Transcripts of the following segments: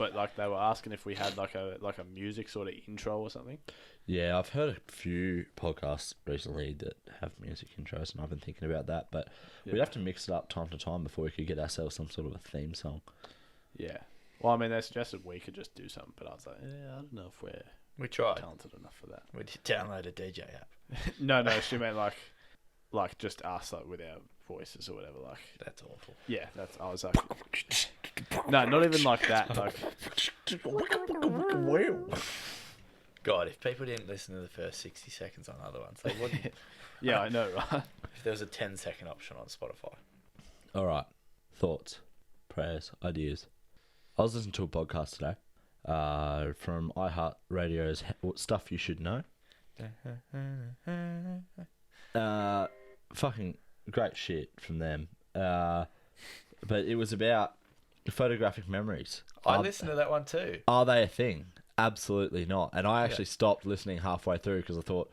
but like they were asking if we had like a music sort of intro or something. Yeah, I've heard a few podcasts recently that have music intros, and I've been thinking about that. But we'd have to mix it up time to time before we could get ourselves some sort of a theme song. Yeah. Well, I mean, they suggested we could just do something, but I was like, I don't know if We tried. talented enough for that. We did download a DJ app. No, she meant like just us like with our voices or whatever. Like That's awful. yeah, I was like, no, not even like that. Like God, if people didn't listen to the first 60 seconds on other ones, they wouldn't. yeah, I know, right? If there was a 10-second option on Spotify. All right. Thoughts, prayers, ideas. I was listening to a podcast today from iHeartRadio's Stuff You Should Know. Fucking great shit from them. But it was about photographic memories. I listened to that one too. Are they a thing? Absolutely not. And I actually stopped listening halfway through because I thought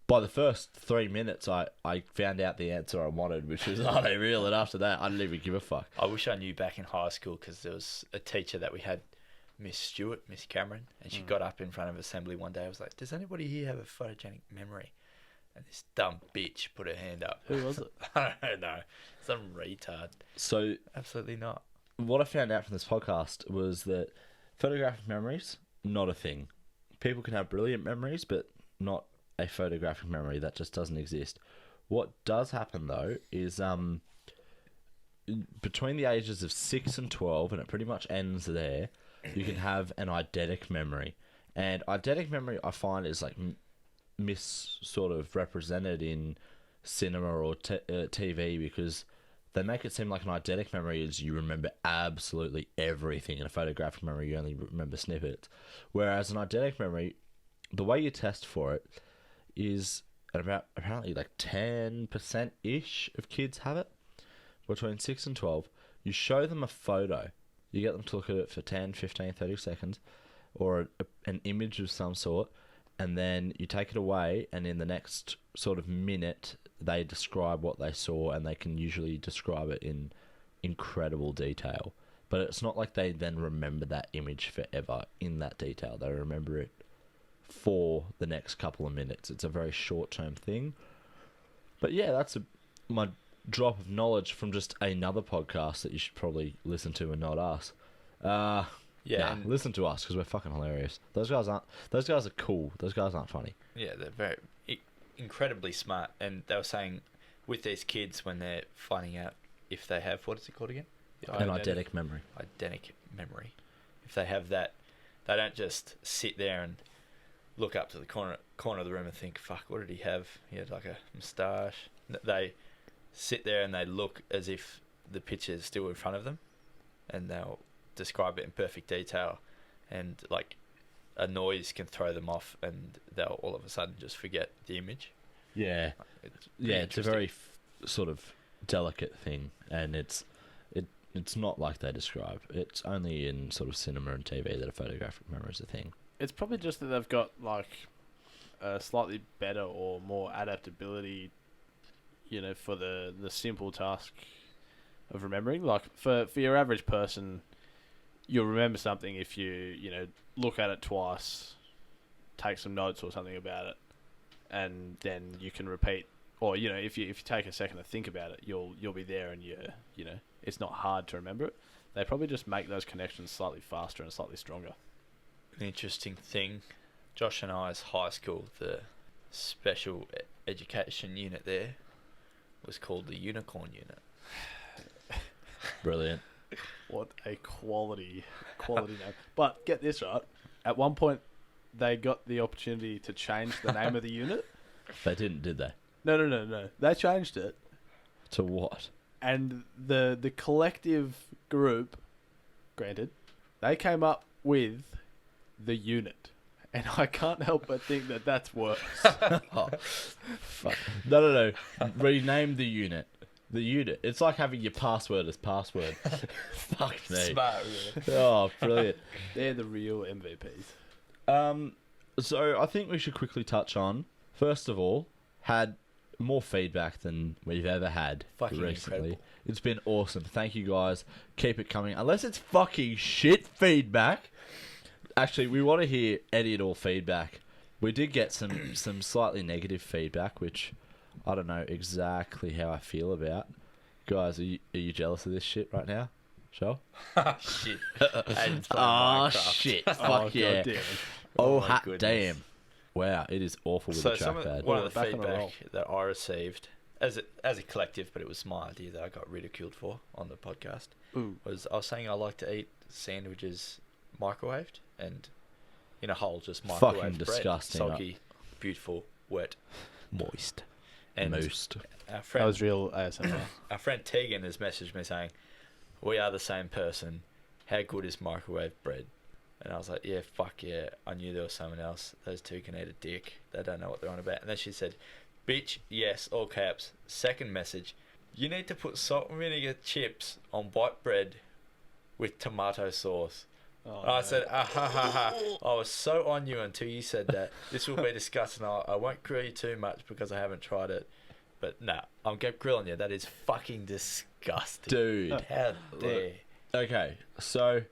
by the first 3 minutes I found out the answer I wanted, which was are they real? And after that I didn't even give a fuck. I wish I knew back in high school because there was a teacher that we had, Miss Stewart, Miss Cameron, and she got up in front of assembly one day. I was like, does anybody here have a photogenic memory? And this dumb bitch put her hand up. Who was it? I don't know. Some retard. So Absolutely not. what I found out from this podcast was that photographic memories, not a thing. People can have brilliant memories, but not a photographic memory. That just doesn't exist. What does happen, though, is between the ages of 6 and 12, and it pretty much ends there, you can have an eidetic memory. And eidetic memory, I find, is like sort of represented in cinema or TV because they make it seem like an eidetic memory is you remember absolutely everything. In a photographic memory, you only remember snippets. Whereas an eidetic memory, the way you test for it is at about apparently like 10%-ish of kids have it. Between 6 and 12, you show them a photo. You get them to look at it for 10, 15, 30 seconds or an image of some sort, and then you take it away, and in the next sort of minute, they describe what they saw, and they can usually describe it in incredible detail. But it's not like they then remember that image forever in that detail. They remember it for the next couple of minutes. It's a very short-term thing. But yeah, that's my drop of knowledge from just another podcast that you should probably listen to and not us. Listen to us because we're fucking hilarious. Those guys are cool. Those guys aren't funny. Yeah, they're very incredibly smart, and they were saying with these kids when they're finding out if they have, what is it called again? An eidetic memory. Eidetic memory. If they have that, they don't just sit there and look up to the corner of the room and think, fuck, what did he have? He had like a moustache. They sit there and they look as if the picture is still in front of them, and they'll describe it in perfect detail, and like a noise can throw them off and they'll all of a sudden just forget the image. Yeah. It's a very sort of delicate thing, and it's not like they describe. It's only in sort of cinema and TV that a photographic memory is a thing. It's probably just that they've got like a slightly better or more adaptability, for the simple task of remembering. Like for your average person, you'll remember something if you look at it twice, take some notes or something about it, and then you can repeat. Or if you take a second to think about it, you'll be there, and it's not hard to remember it. They probably just make those connections slightly faster and slightly stronger. An interesting thing, Josh and I's high school, the special education unit there was called the Unicorn Unit. Brilliant. What a quality name. But get this right. At one point, they got the opportunity to change the name of the unit. They didn't, did they? No. They changed it. To what? And the collective group, granted, they came up with the unit. And I can't help but think that that's worse. Oh, fuck. No. Rename the unit. The unit. It's like having your password as password. Fuck me. Smart, really. Oh, brilliant. They're the real MVPs. So I think we should quickly touch on, first of all, had more feedback than we've ever had fucking recently. Incredible. It's been awesome. Thank you guys. Keep it coming. Unless it's fucking shit feedback, Actually, we want to hear any and all feedback. We did get some slightly negative feedback, which I don't know exactly how I feel about. Guys, are you jealous of this shit right now? Joel? Shit. Aydin's playing Minecraft. Shit. Oh, Fuck yeah. God damn. Oh, my hot goodness. damn. Wow, it is awful with the trackpad. One of the Back on a roll. feedback that I received as a collective, but it was my idea that I got ridiculed for on the podcast, Ooh. was I was saying I like to eat sandwiches microwaved and in a hole, just microwaved Fucking bread. disgusting. Soggy, beautiful, wet. Moist. And Moist. our That friend, was real ASMR. our friend Tegan has messaged me saying, "We are the same person. How good is microwave bread?" And I was like, "Yeah, fuck yeah. I knew there was someone else. Those two can eat a dick. They don't know what they're on about." And then she said, "Bitch, yes, all caps." Second message, "You need to put salt and vinegar chips on white bread with tomato sauce." Oh, And I no. said, ah ha ha ha. I was so on you until you said that. This will be disgusting. I won't grill you too much because I haven't tried it. But nah, I'm grilling you. That is fucking disgusting. Dude. How dare. Okay, so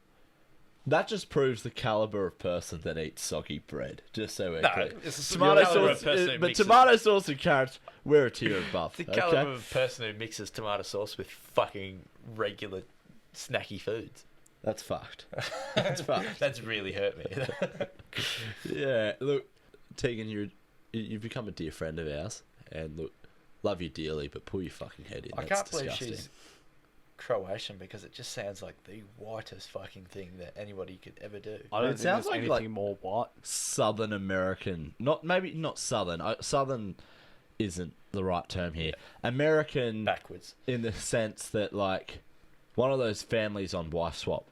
that just proves the caliber of person that eats soggy bread. Just so we're No, clear. it's the Tomato caliber of sauce, person who but mixes- tomato sauce and carrots, we're a tier above. The okay? caliber of person who mixes tomato sauce with fucking regular snacky foods. That's fucked. That's fucked. That's really hurt me. Yeah, look, Tegan, you've become a dear friend of ours, and look, love you dearly, but pull your fucking head in. I That's can't believe disgusting. she's Croatian because it just sounds like the whitest fucking thing that anybody could ever do. I don't It think sounds there's like- anything like- more white. Southern American, maybe not Southern. Southern isn't the right term here. American, Backwards. in the sense that like one of those families on wife swap.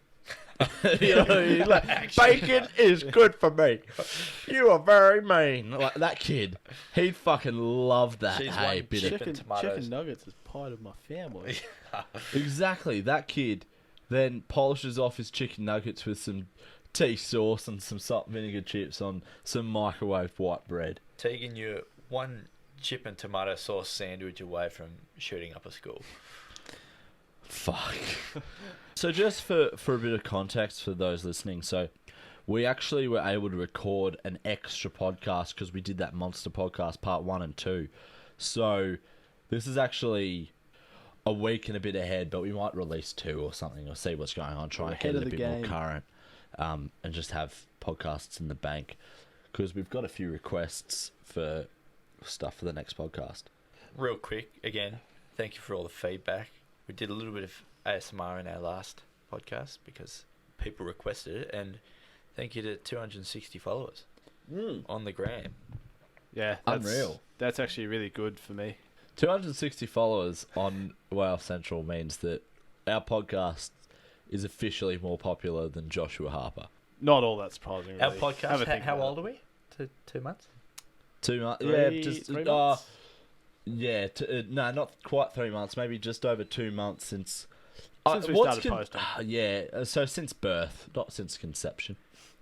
You know what I mean? Like, bacon is good for me. You are very mean. Like that kid, he'd fucking love that. She's Hey, one bit of chip and tomatoes. Chicken nuggets is part of my family. exactly that kid. Then polishes off his chicken nuggets with some tea sauce and some salt and vinegar chips on some microwave white bread. Tegan, you're one chip and tomato sauce sandwich away from shooting up a school. Fuck. So just for a bit of context for those listening, so we actually were able to record an extra podcast because we did that monster podcast part 1 and 2. So this is actually a week and a bit ahead, but we might release 2 or something or see what's going on, try We're and get ahead it a of the bit more game. current, and just have podcasts in the bank because we've got a few requests for stuff for the next podcast. Real quick, again, thank you for all the feedback. We did a little bit of ASMR in our last podcast because people requested it, and thank you to 260 followers on the gram. Yeah, that's, Unreal. That's actually really good for me. 260 followers on Whale Central means that our podcast is officially more popular than Joshua Harper. Not all that surprising. Really. Our Have a podcast, think how about old are we? 2 months? 2 months? it. Yeah, Three- just 3 months? yeah. No, not quite 3 months. Maybe just over 2 months since. Since we what's started posting. Yeah, so since birth, not since conception.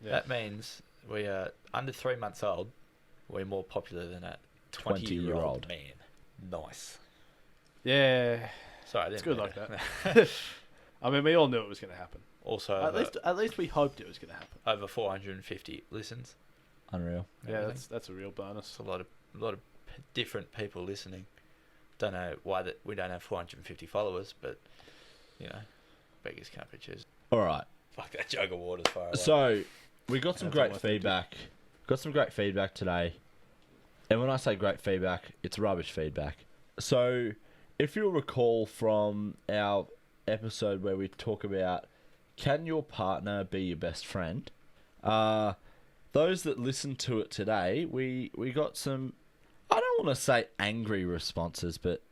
Yeah. That means we are under 3 months old. We're more popular than a 20-year-old 20-year-old man. Nice. Yeah, Sorry, I didn't it's good mean like it. that. I mean, we all knew it was going to happen. Also, At least we hoped it was going to happen. over 450 listens. Unreal. Yeah, Everything. that's a real bonus. It's a lot of different people listening. Don't know why that we don't have 450 followers, but you know, beggars can't be choosers. All right. Fuck that jug of water's far away. So we got some That's great almost empty. feedback. Got some great feedback today. And when I say great feedback, it's rubbish feedback. So if you'll recall from our episode where we talk about can your partner be your best friend? Those that listened to it today, we got some, I don't want to say angry responses, but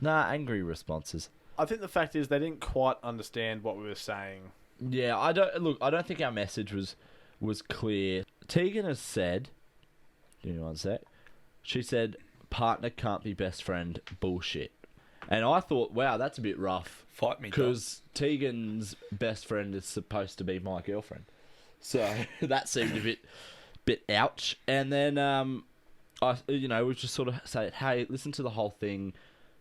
angry responses. I think the fact is they didn't quite understand what we were saying. Yeah, I don't think our message was clear. Tegan has said, give me one sec. She said, partner can't be best friend, bullshit. And I thought, wow, that's a bit rough. Fight me, Because Tegan's best friend is supposed to be my girlfriend. So that seemed a bit ouch. And then, we just sort of say, hey, listen to the whole thing,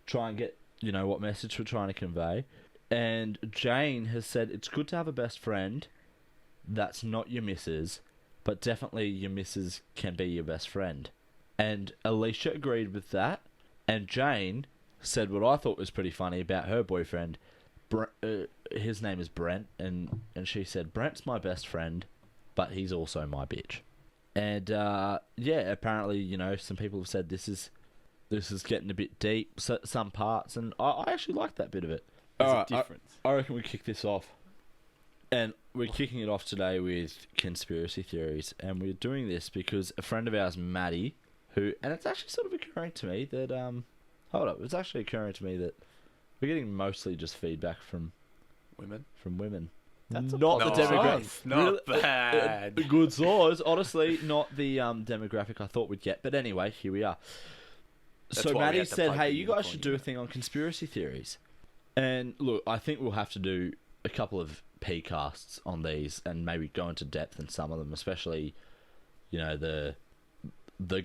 try and get, what message we're trying to convey. And Jane has said, it's good to have a best friend, that's not your missus, but definitely your missus can be your best friend. And Alicia agreed with that, and Jane said what I thought was pretty funny about her boyfriend. His name is Brent, and she said, Brent's my best friend, but he's also my bitch. And yeah, apparently, you know, some people have said this is getting a bit deep, some parts, and I actually like that bit of it. There's Alright, a difference. I reckon we kick this off. And we're kicking it off today with conspiracy theories, and we're doing this because a friend of ours, Maddie, and it's actually sort of occurring to me that, hold up, it's actually occurring to me that we're getting mostly just feedback from Women. That's a not the positive demographic. sign. Not bad. A good size, honestly, not the demographic I thought we'd get. But anyway, here we are. That's So why we Maddie had to said, plug "Hey, the you guys unicorn should do a thing on conspiracy theories." And look, I think we'll have to do a couple of P-casts on these and maybe go into depth in some of them, especially, you know, the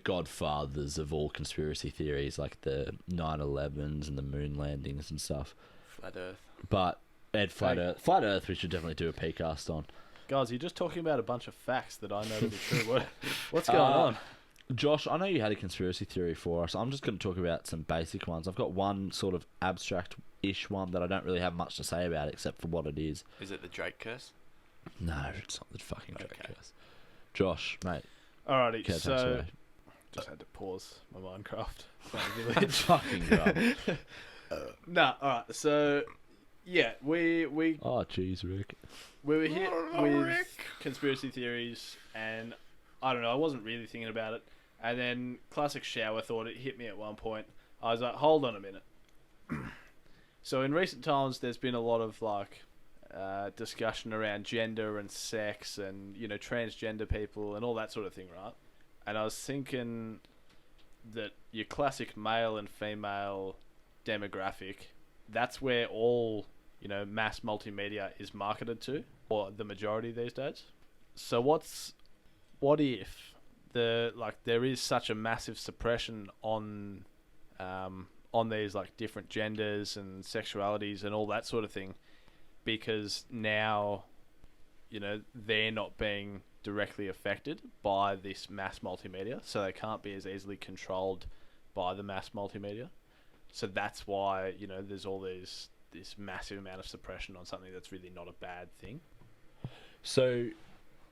godfathers of all conspiracy theories, like the 9/11s and the moon landings and stuff. Flat Earth. But Flat Earth, we should definitely do a P-cast on. Guys, you're just talking about a bunch of facts that I know to be true. What's going on? Josh, I know you had a conspiracy theory for us. I'm just going to talk about some basic ones. I've got one sort of abstract-ish one that I don't really have much to say about except for what it is. Is it the Drake curse? No, it's not the fucking Drake Okay. curse. Josh, mate. Alrighty, Okay, so just had to pause my Minecraft. Fucking God. Nah, alright, so yeah, we Oh, jeez, Rick. were hit with conspiracy theories, and I don't know, I wasn't really thinking about it. And then classic shower thought, it hit me at one point. I was like, hold on a minute. So in recent times, there's been a lot of like discussion around gender and sex and, you know, transgender people and all that sort of thing, right? And I was thinking that your classic male and female demographic, that's where all, you know, mass multimedia is marketed to, or the majority these days. So what if there is such a massive suppression on these like different genders and sexualities and all that sort of thing, because now, you know, they're not being directly affected by this mass multimedia, so they can't be as easily controlled by the mass multimedia. So that's why, you know, there's all this massive amount of suppression on something that's really not a bad thing. So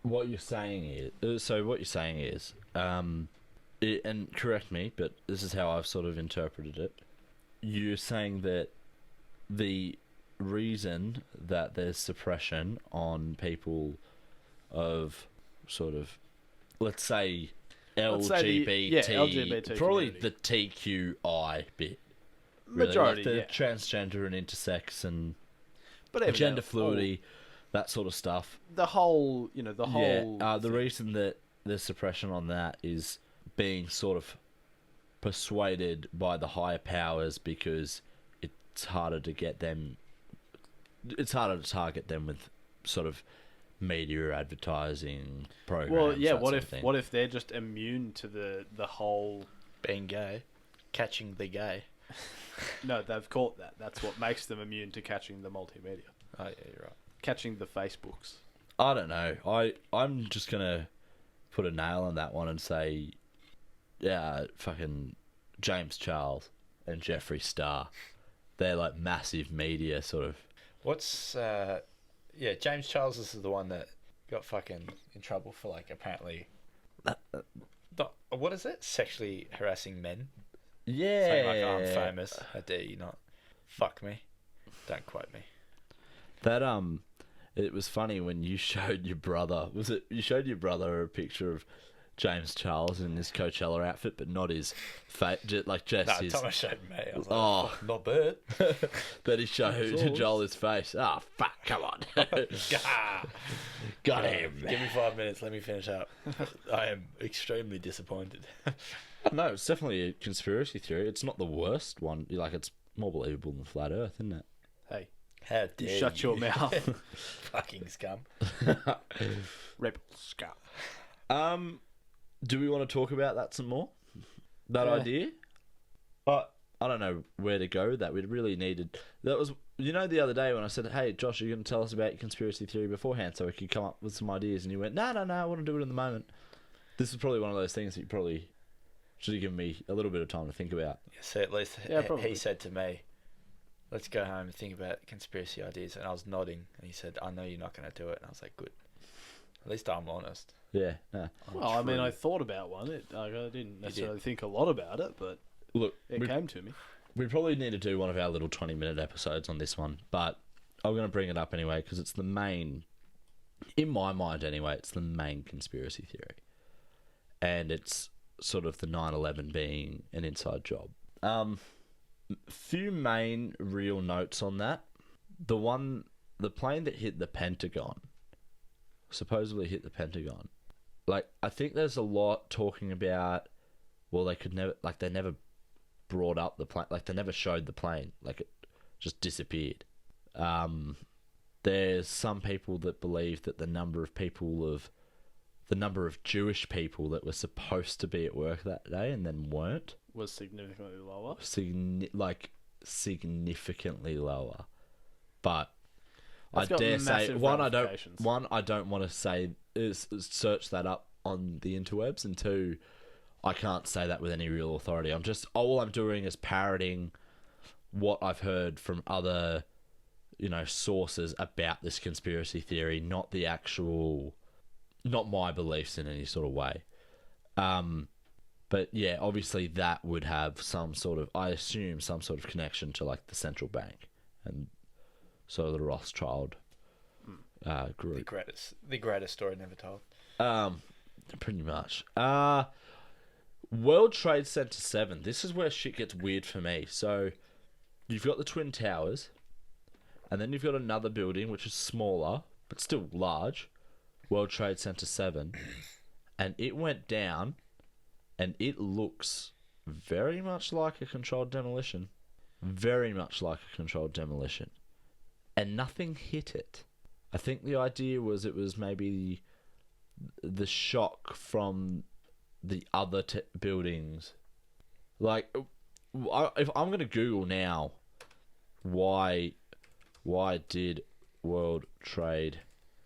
what you're saying is, and correct me, but this is how I've sort of interpreted it. You're saying that the reason that there's suppression on people of sort of, let's say LGBT, LGBT probably community. the TQI bit, Majority, like the yeah. transgender and intersex and But even gender the fluidity, that sort of stuff. the whole, you know, the whole. The reason that there's suppression on that is being sort of persuaded by the higher powers because it's harder to get them. It's harder to target them with sort of media advertising programs. Well, yeah. that What sort of if thing. they're just immune to the whole? Being gay. Catching the gay. No, they've caught that. That's what makes them immune to catching the multimedia, Oh, yeah, you're right. catching the Facebooks. I don't know. I'm just gonna put a nail on that one and say, yeah, fucking James Charles and Jeffree Star. They're like massive media sort of. What's James Charles is the one that got fucking in trouble for like apparently what is it? Sexually harassing men. Yeah. Saying like, oh, I'm famous. How dare you not fuck me? Don't quote me. That it was funny when you showed your brother. Was it you showed your brother a picture of James Charles in his Coachella outfit, but not his face, like just No, his. Thomas showed me. I was like, Oh. "Fuck, not bad. But he showed Sauce. Joel his face. Ah, fuck! Come on, Gah. got him. Give me 5 minutes. Let me finish up. I am extremely disappointed. No, it's definitely a conspiracy theory. It's not the worst one. Like, it's more believable than flat Earth, isn't it? Hey, How you dare shut your mouth, fucking scum. rebel scum. Do we want to talk about that some more? That Yeah. idea? I don't know where to go with that. We really needed... That was... You know, the other day when I said, hey, Josh, are you going to tell us about your conspiracy theory beforehand so we could come up with some ideas? And you went, no, I want to do it in the moment. This is probably one of those things that you probably should have given me a little bit of time to think about. Yeah, so at least he said to me, let's go home and think about conspiracy ideas. And I was nodding. And he said, I know you're not going to do it. And I was like, good. At least I'm honest. Yeah. No. Well, I mean, I thought about one. I didn't necessarily think a lot about it, but look, it came to me. We probably need to do one of our little 20-minute episodes on this one, but I'm going to bring it up anyway because it's the main, in my mind anyway, it's the main conspiracy theory. And it's sort of the 9/11 being an inside job. Few main real notes on that. The plane that hit the Pentagon, supposedly hit the Pentagon. Like, I think there's a lot talking about, well, they never brought up the plane, like they never showed the plane, like it just disappeared. There's some people that believe that the number of Jewish people that were supposed to be at work that day and then weren't was significantly lower. Significantly lower. But That's I got dare say massive ramifications. I don't want to say is search that up on the interwebs, and two, I can't say that with any real authority. All I'm doing is parroting what I've heard from other, sources about this conspiracy theory, not my beliefs in any sort of way. But yeah, obviously that would have I assume some sort of connection to like the central bank and sort of the Rothschild group. The greatest story never told. Pretty much. World Trade Center 7. This is where shit gets weird for me. So, you've got the Twin Towers, and then you've got another building which is smaller, but still large, World Trade Center 7, and it went down, and it looks very much like a controlled demolition. Very much like a controlled demolition. And nothing hit it. I think the idea was it was maybe the shock from the other buildings. Like, if I'm going to Google now, why did World Trade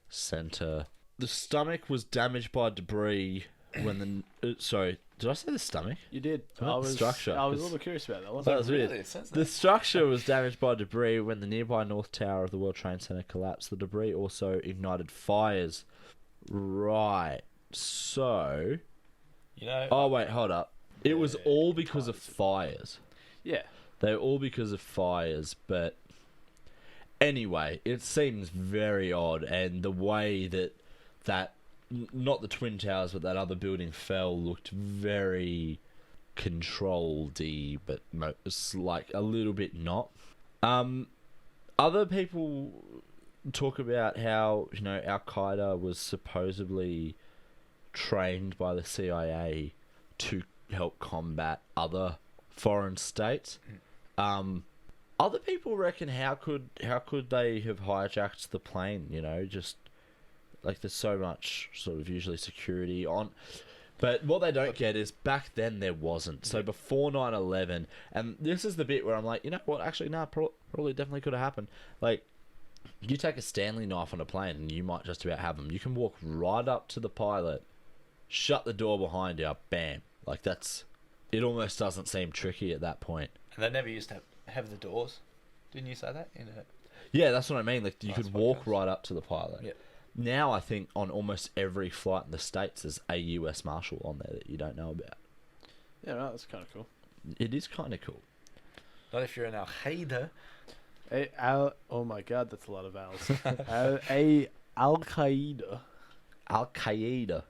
Center... The stomach was damaged by debris when the... sorry, did I say the stomach? You did. The structure. I was a little curious about that. That was weird. Really? It says that. The structure was damaged by debris when the nearby North Tower of the World Trade Center collapsed. The debris also ignited fires. Right. So... Oh, wait, hold up. It was all because of fires. Yeah. They were all because of fires, but... Anyway, it seems very odd, and the way that not the Twin Towers, but that other building fell looked very controlled-y, but it's like a little bit not. Other people talk about how, Al-Qaeda was supposedly trained by the CIA to help combat other foreign states. Other people reckon how could they have hijacked the plane, just like there's so much sort of usually security on. But what they don't get is back then there wasn't. So before 9/11, and this is the bit where I'm like, you know what, actually, no, probably definitely could have happened. Like, you take a Stanley knife on a plane and you might just about have them. You can walk right up to the pilot, shut the door behind you, bam. Like, it almost doesn't seem tricky at that point. And they never used to have the doors. Didn't you say that? Yeah, that's what I mean. Like, you could walk right up to the pilot. Yeah. Now, I think on almost every flight in the States, there's a US Marshal on there that you don't know about. Yeah, right, that's kind of cool. It is kind of cool. Not if you're an Al-Qaeda. Oh my god, that's a lot of vowels. Al-Qaeda. Al-Qaeda.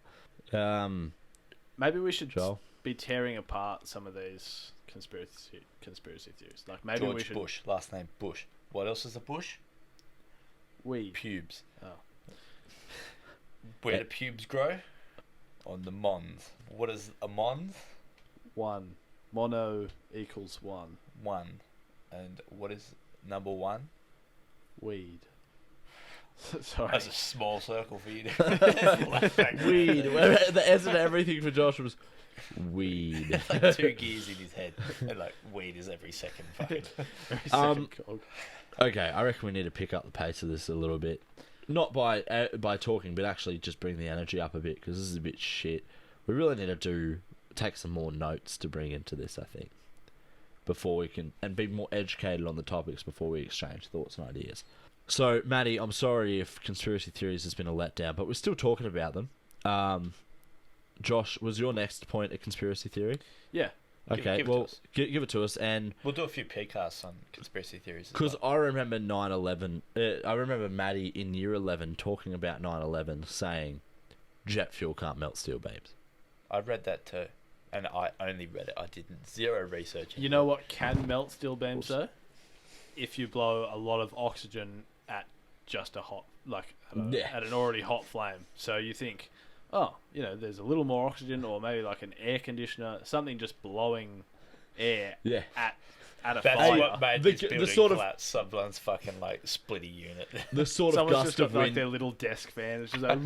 Maybe we should Joel? be tearing apart some of these conspiracy theories. Like, maybe George we should... Bush, last name Bush. What else is a bush? Weed. Pubes. Oh. Where do pubes grow? On the mons. What is a mons? 1. Mono equals 1. 1. And what is number 1? Weed. Sorry. That's a small circle for you. Weed. The answer to everything for Josh was weed. Like 2 gears in his head, and like weed is every second fucking. Every second cog. Okay, I reckon we need to pick up the pace of this a little bit. Not by talking, but actually just bring the energy up a bit, because this is a bit shit. We really need to take some more notes to bring into this, I think, before we can, and be more educated on the topics before we exchange thoughts and ideas. So, Maddie, I'm sorry if conspiracy theories has been a letdown, but we're still talking about them. Josh, was your next point a conspiracy theory? Yeah. Okay, give it well, to us. give it to us, and We'll do a few podcasts on conspiracy theories. because I remember 9/11, I remember Maddie in year 11 talking about 9/11, saying jet fuel can't melt steel beams. I read that too, and I only read it. I did zero research. You know what can melt steel beams though? If you blow a lot of oxygen at just a hot, at an already hot flame. So you think, oh, there's a little more oxygen, or maybe like an air conditioner, something just blowing air at a That's fire. what made The- this the building sort of- collapse. Someone's fucking like splitty unit. The sort of Someone's gust just got of like wind. their little desk fan. It's just like,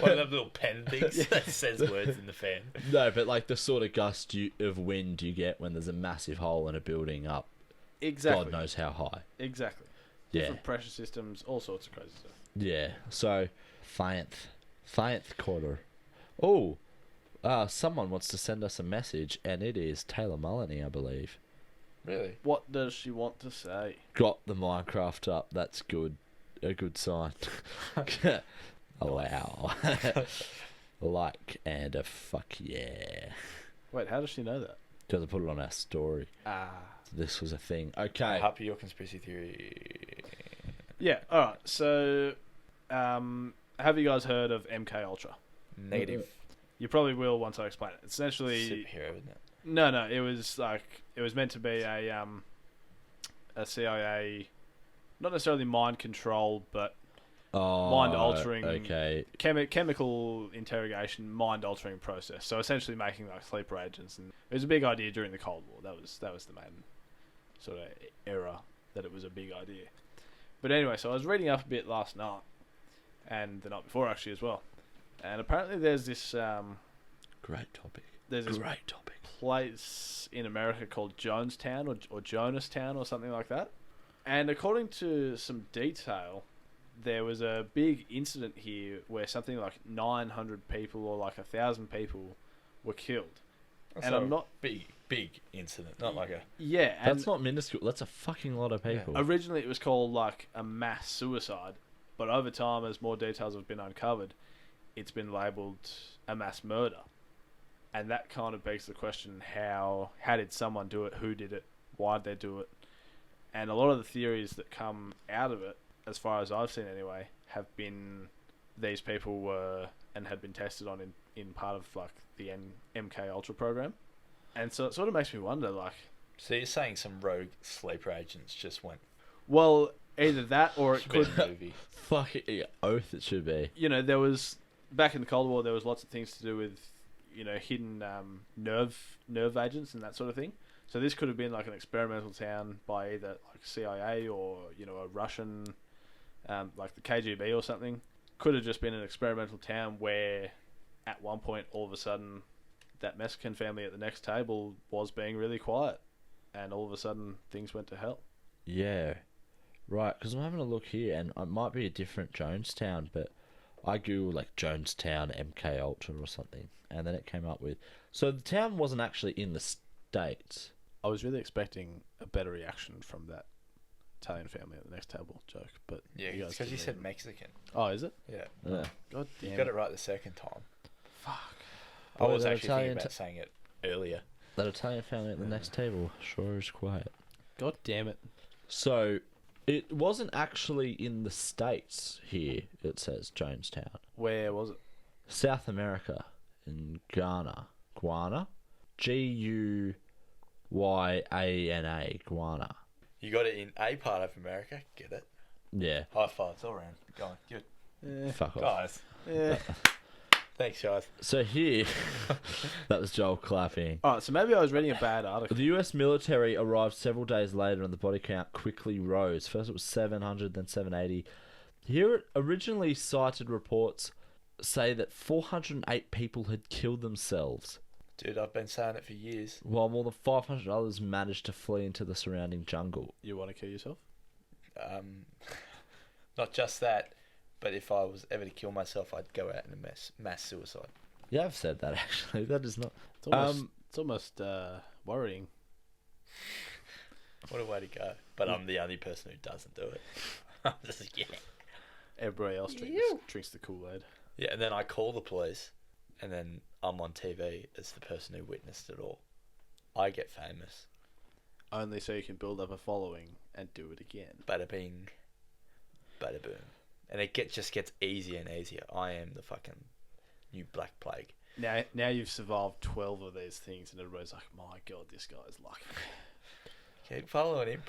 One of them little pen things that says words in the fan. No, but like the sort of gust of wind you get when there's a massive hole in a building up. exactly. God knows how high. Exactly. Yeah. Different pressure systems, all sorts of crazy stuff. Yeah. So, Thienth quarter. Oh, someone wants to send us a message, and it is Taylor Mullany, I believe. Really? What does she want to say? Got the Minecraft up. That's good. A good sign. Wow. Like and a fuck yeah. Wait, how does she know that? Because I put it on our story. This was a thing. Okay. Happy your conspiracy theory. Yeah. All right. So, have you guys heard of MK Ultra? Negative. You probably will once I explain it. It's essentially Superhero, isn't it? no. It was meant to be a CIA, not necessarily mind control, but mind altering. Okay. Chemical interrogation, mind altering process. So essentially making like sleeper agents, and it was a big idea during the Cold War. That was the main sort of era that it was a big idea. But anyway, so I was reading up a bit last night, and the night before actually as well. And apparently there's this Great topic. there's this Great topic. place in America called Jonestown or Jonastown or something like that. And according to some detail, there was a big incident here where something like 900 people or like 1,000 people were killed. That's And I'm not big incident, not like a. yeah. And That's not minuscule. That's a fucking lot of people. originally it was called like a mass suicide, but over time, as more details have been uncovered, it's been labelled a mass murder. And that kind of begs the question, how did someone do it? Who did it? Why did they do it? And a lot of the theories that come out of it, as far as I've seen anyway, have been these people were and had been tested on in part of like the MK Ultra program. And so it sort of makes me wonder, like, So you're saying some rogue sleeper agents just went. well, either that or it Should be could, a movie. Fuck it. Oath it should be. there was, back in the Cold War, there was lots of things to do with, hidden nerve agents and that sort of thing. So this could have been like an experimental town by either like CIA or, a Russian, like the KGB or something. Could have just been an experimental town where at one point, all of a sudden, that Mexican family at the next table was being really quiet. And all of a sudden, things went to hell. Yeah. Right, because I'm having a look here, and it might be a different Jonestown, but I googled like Jonestown MK Ultra or something, and then it came up with. So the town wasn't actually in the States. I was really expecting a better reaction from that Italian family at the next table joke, but Yeah, you guys because you didn't said even- Mexican. Oh, is it? Yeah. Yeah. God damn You got it right the second time. Fuck. I Boy, was that actually Italian thinking about saying it earlier. That Italian family at the next table sure is quiet. God damn it. So it wasn't actually in the States here, it says Jonestown. Where was it? South America, in Ghana. Guana? Guyana. Guana. You got it in a part of America. Get it? Yeah. High fives all around. Go on. Give it. Fuck off. Guys. Yeah. Thanks, guys. So here, that was Joel clapping. Alright, so maybe I was reading a bad article. The US military arrived several days later and the body count quickly rose. First it was 700, then 780. Here, originally cited reports say that 408 people had killed themselves. Dude, I've been saying it for years. while more than 500 others managed to flee into the surrounding jungle. You want to kill yourself? Not just that, but if I was ever to kill myself, I'd go out in a mass suicide. Yeah, I've said that actually. That is not. It's almost worrying. What a way to go. But I'm the only person who doesn't do it. I'm just, yeah. Everybody else drinks the Kool-Aid. Yeah, and then I call the police, and then I'm on TV as the person who witnessed it all. I get famous. Only so you can build up a following and do it again. Bada bing, bada boom. And it just gets easier and easier. I am the fucking new Black Plague. Now you've survived 12 of these things, and everybody's like, my God, this guy's lucky. Keep following him.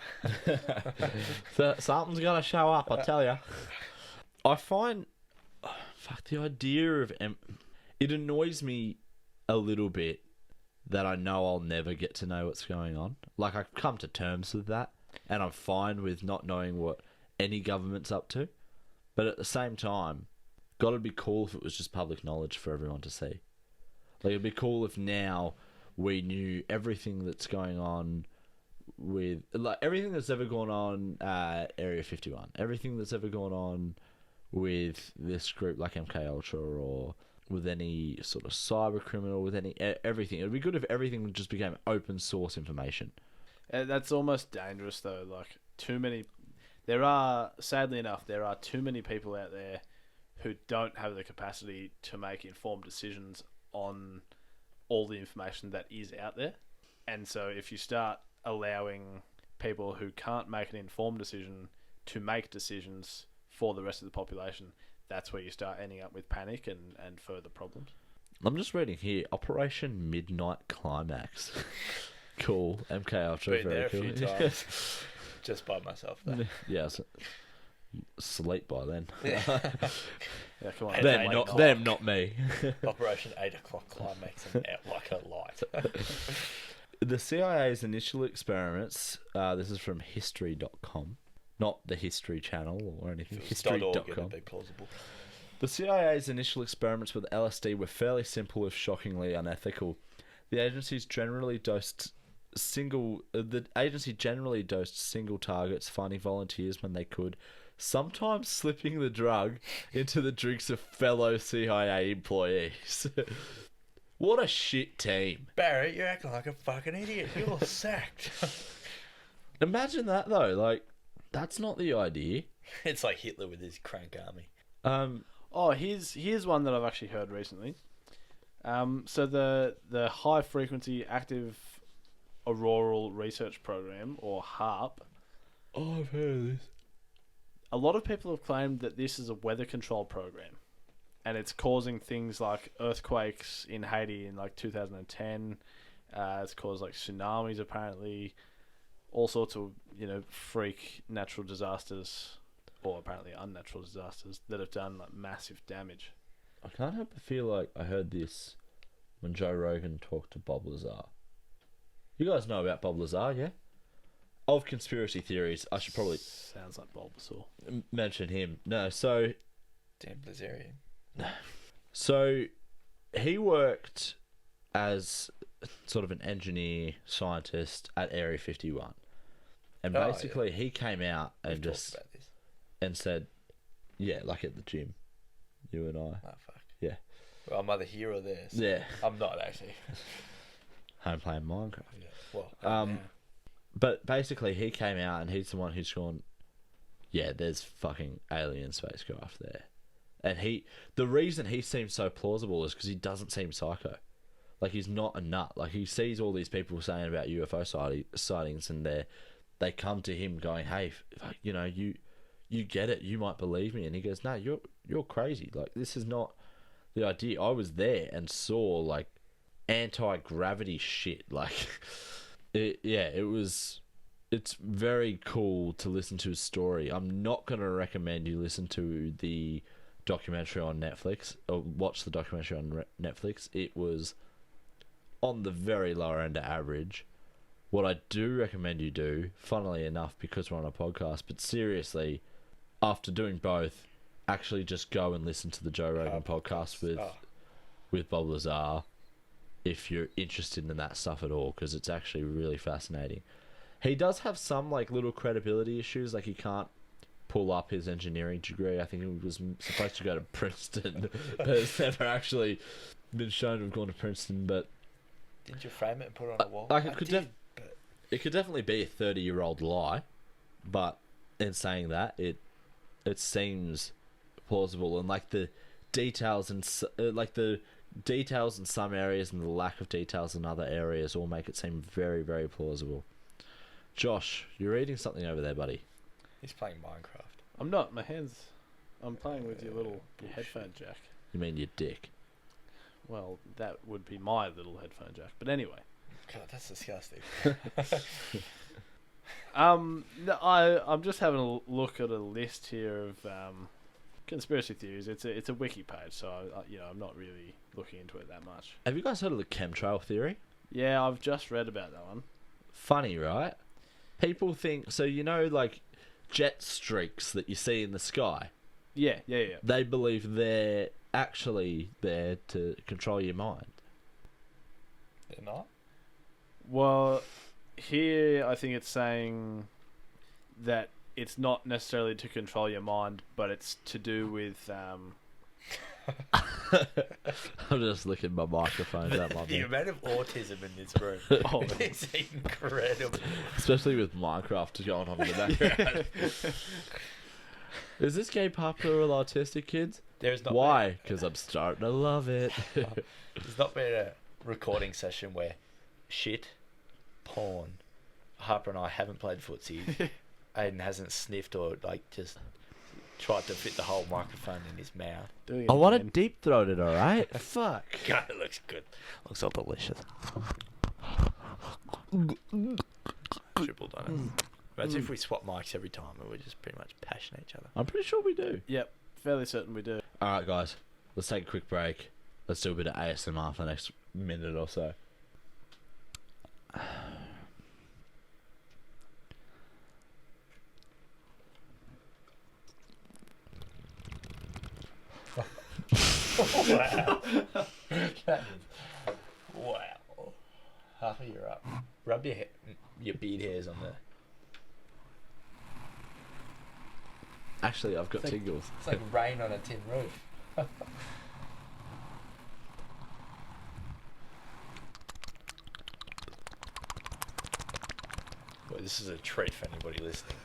So, something's gonna show up, I tell you. I find, the idea of it annoys me a little bit that I know I'll never get to know what's going on. Like, I've come to terms with that, and I'm fine with not knowing what any government's up to. But at the same time, gotta be cool if it was just public knowledge for everyone to see. Like, it'd be cool if now we knew everything that's going on with, like, everything that's ever gone on at Area 51, everything that's ever gone on with this group like MK Ultra, or with any sort of cyber criminal, with any everything. It would be good if everything just became open source information. That's almost dangerous, though. Like, sadly enough, there are too many people out there who don't have the capacity to make informed decisions on all the information that is out there. And so if you start allowing people who can't make an informed decision to make decisions for the rest of the population, that's where you start ending up with panic and further problems. I'm just reading here, Operation Midnight Climax. Cool. MK Ultra, Been very there cool. a few times. Just by myself, though. Yeah, sleep by then. Yeah, come on. Them, not me. Operation 8 o'clock climax and out like a light. The CIA's initial experiments, this is from history.com, not the History Channel or anything, history.com. It'd be plausible. The CIA's initial experiments with LSD were fairly simple, if shockingly unethical. The agency generally dosed single targets, finding volunteers when they could, sometimes slipping the drug into the drinks of fellow CIA employees. What a shit team. Barry, you're acting like a fucking idiot. You're sacked. Imagine that, though. Like, that's not the idea. It's like Hitler with his crank army. Here's one that I've actually heard recently. So the High Frequency Active Auroral Research Program, or HARP. Oh, I've heard of this. A lot of people have claimed that this is a weather control program, and it's causing things like earthquakes in Haiti in like 2010. It's caused like tsunamis, apparently, all sorts of freak natural disasters, or apparently unnatural disasters that have done like massive damage. I can't help but feel like I heard this when Joe Rogan talked to Bob Lazar. You guys know about Bob Lazar, yeah? Of conspiracy theories, I should probably sounds like Bulbasaur. Mention him. No, so Damn Blazarian. So he worked as sort of an engineer scientist at Area 51, and basically he came out and just and said, "Yeah, like at the gym, you and I." Oh fuck. Yeah. Well, I'm either here or there. So Yeah. I'm not actually. Home playing Minecraft. Yeah. Well. But basically, he came out and he's the one who's gone, yeah, there's fucking alien spacecraft there. And the reason he seems so plausible is because he doesn't seem psycho. Like, he's not a nut. Like, he sees all these people saying about UFO sightings, and they come to him going, hey, you get it, you might believe me. And he goes, no, you're crazy. Like, this is not the idea. I was there and saw, like, anti-gravity shit. Like... It's very cool to listen to his story. I'm not going to recommend you listen to the documentary on Netflix, or watch the documentary on Netflix. It was on the very lower end of average. What I do recommend you do, funnily enough, because we're on a podcast, but seriously, after doing both, actually just go and listen to the Joe Rogan podcast with Bob Lazar. if you're interested in that stuff at all, because it's actually really fascinating. He does have some like little credibility issues, like he can't pull up his engineering degree. I think he was supposed to go to Princeton, but it's never actually been shown to have gone to Princeton. But Didn't you frame it and put it on a wall? like I it could did, but it could definitely be a 30-year-old lie, but in saying that, it seems plausible, and like the details and the details in some areas and the lack of details in other areas all make it seem very, very plausible. Josh, you're reading something over there, buddy. he's playing Minecraft. I'm not. My hands. I'm playing with your headphone jack. You mean your dick? Well, that would be my little headphone jack. But anyway. God, that's disgusting. No, I'm just having a look at a list here of conspiracy theories. It's a wiki page, so I'm not really looking into it that much. Have you guys heard of the chemtrail theory? Yeah, I've just read about that one. Funny, right? People think so. Like jet streaks that you see in the sky. Yeah. They believe they're actually there to control your mind. They're not? Well, here I think it's saying that it's not necessarily to control your mind, but it's to do with I'm just licking my microphone. The amount of autism in this room is incredible. Especially with Minecraft going on in the background. Is this game popular with autistic kids? There's not Why? Because I'm starting to love it. There's not been a recording session where shit, porn, Harper and I haven't played footsie. Aydin hasn't sniffed or like just tried to fit the whole microphone in his mouth. I want to deep throat it, alright? Fuck. God, it looks good. Looks all delicious. Tripled on it. Imagine if we swap mics every time and we just pretty much passion each other. I'm pretty sure we do. Yep, fairly certain we do. Alright, guys. Let's take a quick break. Let's do a bit of ASMR for the next minute or so. Wow. Wow. Half of you're up. Rub your beard hairs on there. Actually, I've got tingles. It's like rain on a tin roof. Boy, this is a treat for anybody listening.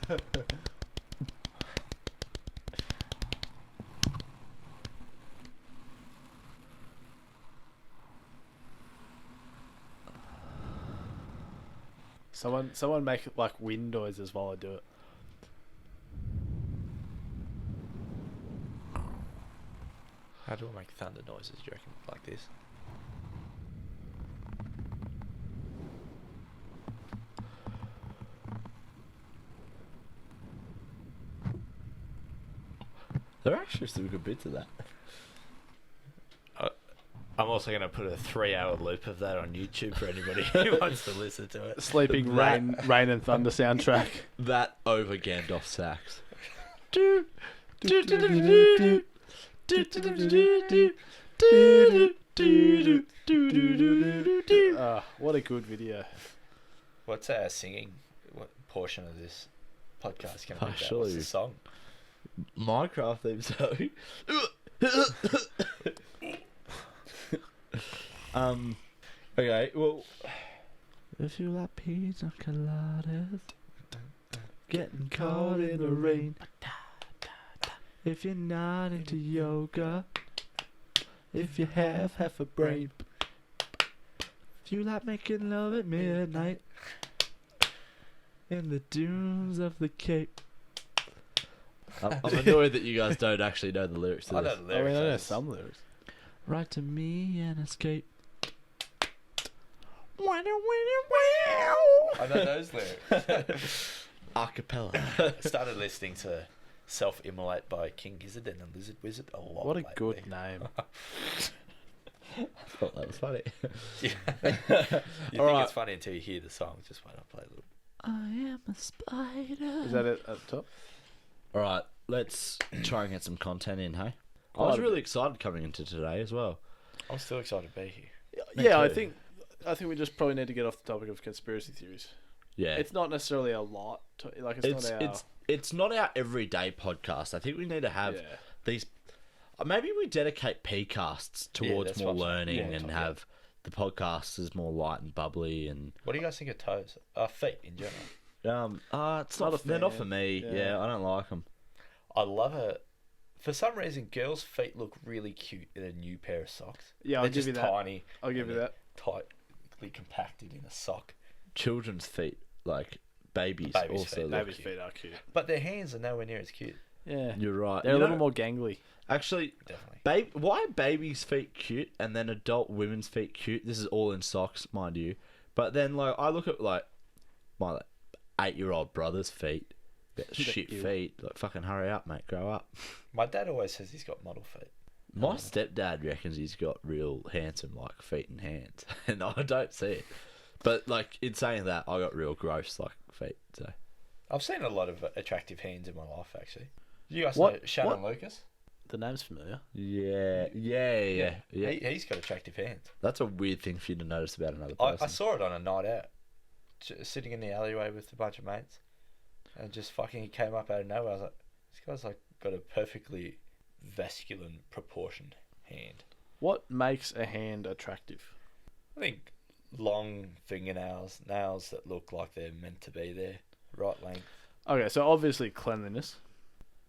Someone make like wind noises while I do it. How do I make thunder noises, do you reckon? Like this? There are actually some good bits of that. I'm also going to put a 3-hour loop of that on YouTube for anybody who wants to listen to it. Sleeping rain and thunder soundtrack. That over Gandalf sax. What a good video. What's our singing? What portion of this podcast can be about? Partially. What's the song? Minecraft theme song. Okay, well, if you like pizza coladas, getting caught in the rain. If you're not into yoga, if you have half a brain. If you like making love at midnight, in the dunes of the Cape. I'm annoyed that you guys don't actually know the lyrics to I this. know the lyrics. I know some lyrics. Write to me and escape. I know those lyrics. Acapella. Started listening to Self-Immolate by King Gizzard and the Lizard Wizard a lot. What a lately. good name. I thought that was funny. Yeah. You think Alright. it's funny until you hear the song. Just wait, I'll play a little. I am a spider. Is that it at the top? Alright, let's try and get some content in, hey? I Quite was a really bit. excited coming into today as well. I'm still excited to be here. Me Yeah, too. I think we just probably need to get off the topic of conspiracy theories. Yeah. It's not necessarily a lot. It's not our. It's not our everyday podcast. I think we need to have Yeah. these. Maybe we dedicate PCasts towards that's more what I'm learning saying. and Yeah. have the podcast is more light and bubbly and What do you guys think of toes? Feet in general. it's Not not a they're not fan. for me. Yeah. Yeah, I don't like them. I love it. For some reason, girls' feet look really cute in a new pair of socks. Yeah, I'll They're give just you that. tiny. I'll give you and that. Tightly compacted in a sock. Children's feet, like babies, Babies' also feet. look Baby's cute. feet are cute. But their hands are nowhere near as cute. Yeah. You're right. They're a You little know, more gangly. Actually, Definitely. why are babies' feet cute and then adult women's feet cute? This is all in socks, mind you. But then, like, I look at like my 8-year-old brother's feet, got shit Ew. feet. Like, fucking hurry up, mate, grow up. My dad always says he's got model feet. My stepdad reckons he's got real handsome like feet and hands, and I don't see it. But like in saying that, I got real gross like feet. So I've seen a lot of attractive hands in my life, actually. You guys What- know Shannon Lucas? The name's familiar. yeah. He's got attractive hands. That's a weird thing for you to notice about another I person. saw it on a night out, sitting in the alleyway with a bunch of mates, and just fucking he came up out of nowhere. I was like, this guy's like got a perfectly vascular proportioned hand. What makes a hand attractive? I think long fingernails, nails that look like they're meant to be there, right length. Okay, so obviously cleanliness.